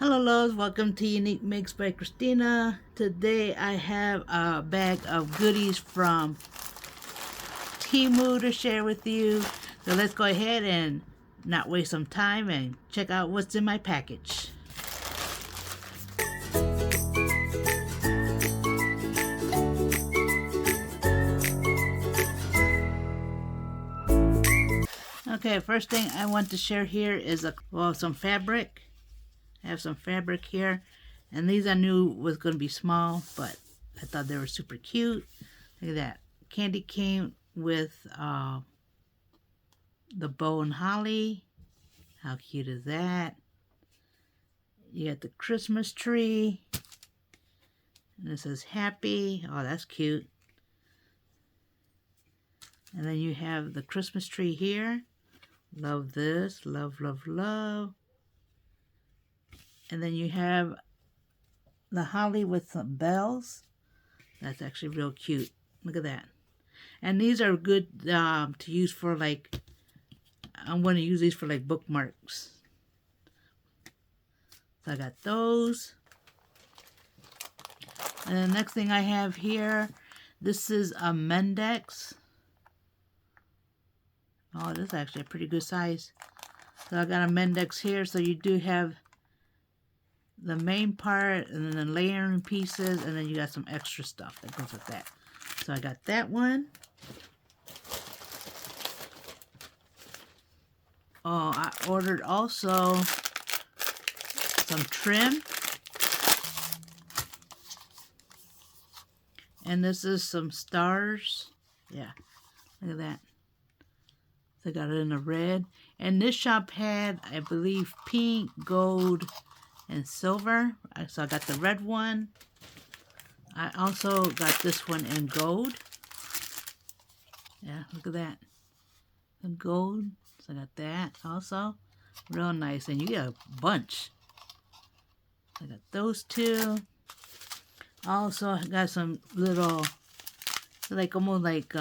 Hello loves, welcome to UniekMakes by Cristina. Today I have a bag of goodies from Temu to share with you. So let's go ahead and not waste some time and check out what's in my package. Okay, first thing I want to share here is some fabric. I have some fabric here, and these I knew was going to be small, but I thought they were super cute. Look at that. Candy cane with the bow and holly. How cute is that? You got the Christmas tree, and it says happy. Oh, that's cute. And then you have the Christmas tree here. Love this. Love, love, love. And then you have the holly with some bells. That's actually real cute. Look at that. And these are good to use for, like, I'm going to use these for like bookmarks. So I got those. And the next thing I have here, this is a Mendex. Oh, this is actually a pretty good size. So I got a Mendex here. So you do have the main part and then the layering pieces, and then you got some extra stuff that goes with that. So I got that one. Oh, I ordered also some trim. And this is some stars. Yeah, look at that. They got it in the red. And this shop had, I believe, pink, gold, and silver. So I got the red one. I also got this one in gold. Yeah, look at that. The gold. So I got that also. Real nice. And you get a bunch. I got those two. Also, I got some little, like almost like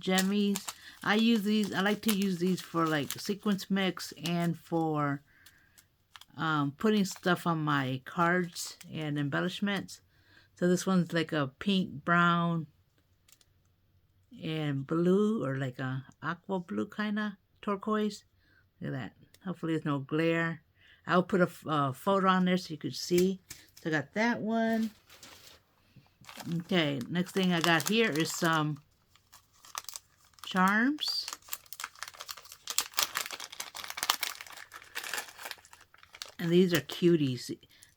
jemmies. I use these. I like to use these for like sequence mix and for putting stuff on my cards and embellishments. So this one's like a pink, brown, and blue, or like a aqua blue kind of turquoise. Look at that. Hopefully there's no glare. I'll put a photo on there so you could see. So I got that one. Okay, next thing I got here is some charms. And these are cuties.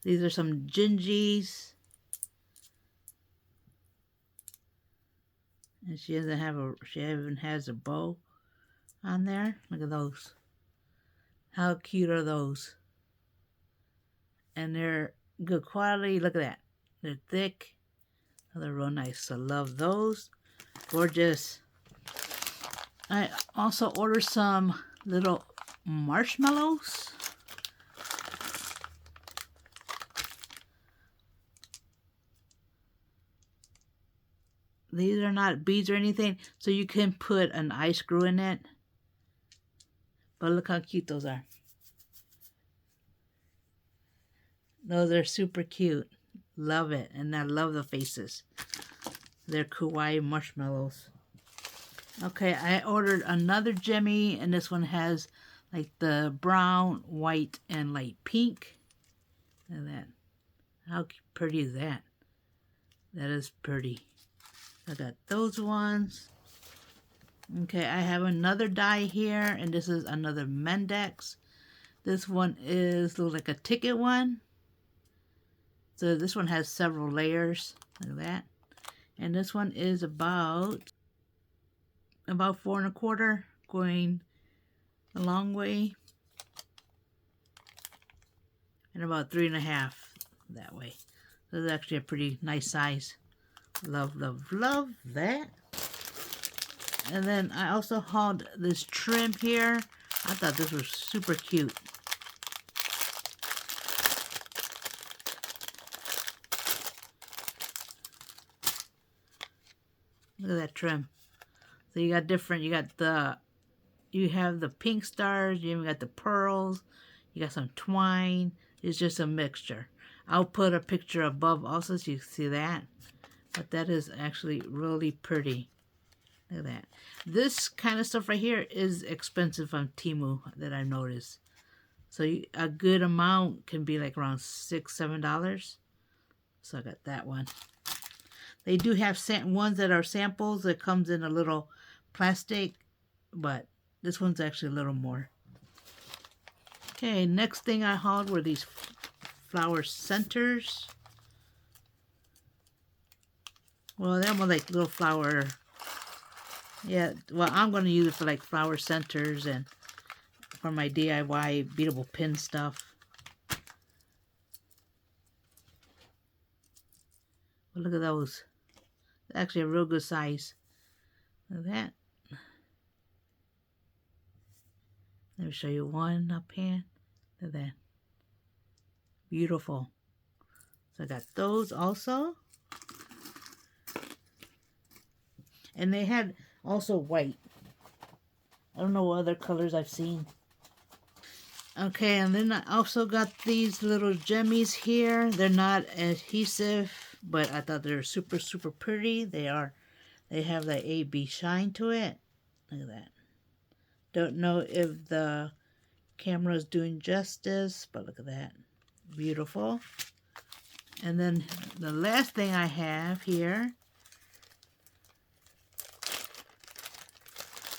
These are some gingies. And she even has a bow on there. Look at those. How cute are those? And they're good quality. Look at that. They're thick. Oh, they're real nice. I love those. Gorgeous. I also ordered some little marshmallows. These are not beads or anything, so you can put an ice screw in it. But look how cute those are. Those are super cute. Love it. And I love the faces. They're kawaii marshmallows. Okay, I ordered another Jemmy, and this one has like the brown, white, and light pink. Look at that. How pretty is that? That is pretty. I got those ones. Okay, I have another die here, and this is another Mendex. This one is looks like a ticket one. So this one has several layers. Look at that. And this one is about 4¼ going a long way, and about 3½ that way. So it's actually a pretty nice size. Love, love, love that. And then I also hauled this trim here. I thought this was super cute. Look at that trim. So you got different, you have the pink stars, you even got the pearls, You got some twine. It's just a mixture. I'll put a picture above also so you can see that. But that is actually really pretty. Look at that. This kind of stuff right here is expensive on Temu that I've noticed. So a good amount can be like around $6, $7. So I got that one. They do have ones that are samples that comes in a little plastic, but this one's actually a little more. Okay, next thing I hauled were these flower centers. Well, they're more like little flower. Yeah, well, I'm going to use it for like flower centers and for my DIY beatable pin stuff. Well, look at those. They're actually a real good size. Look at that. Let me show you one up here. Look at that. Beautiful. So I got those also. And they had also white. I don't know what other colors I've seen. Okay, and then I also got these little jemmies here. They're not adhesive, but I thought they were super, super pretty. They are. They have the AB shine to it. Look at that. Don't know if the camera is doing justice, but look at that. Beautiful. And then the last thing I have here,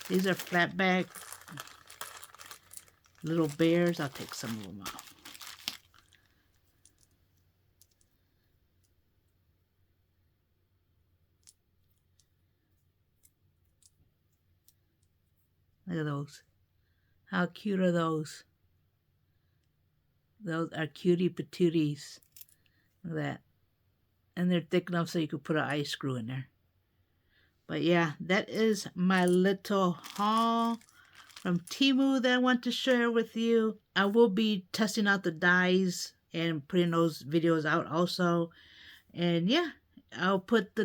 these are flat back little bears. I'll take some of them out. Look at those. How cute are those? Those are cutie patooties. Look at that. And they're thick enough so you could put an ice screw in there. But yeah, that is my little haul from Temu that I want to share with you. I will be testing out the dies and putting those videos out also. And yeah, I'll put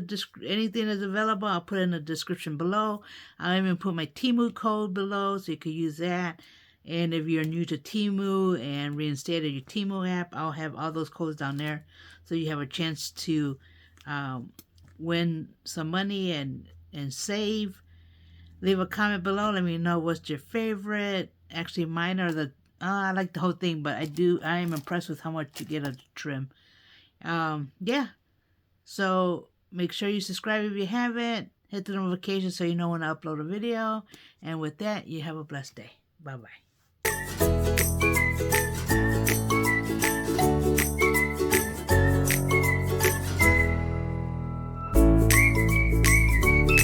anything that's available, I'll put in the description below. I'll even put my Temu code below so you can use that. And if you're new to Temu and reinstated your Temu app, I'll have all those codes down there. So you have a chance to win some money and save. Leave a comment below. Let me know what's your favorite. Actually, mine are the... I like the whole thing, but I am impressed with how much you get a trim. Yeah. So make sure you subscribe if you haven't. Hit the notification so you know when I upload a video. And with that, you have a blessed day. Bye-bye.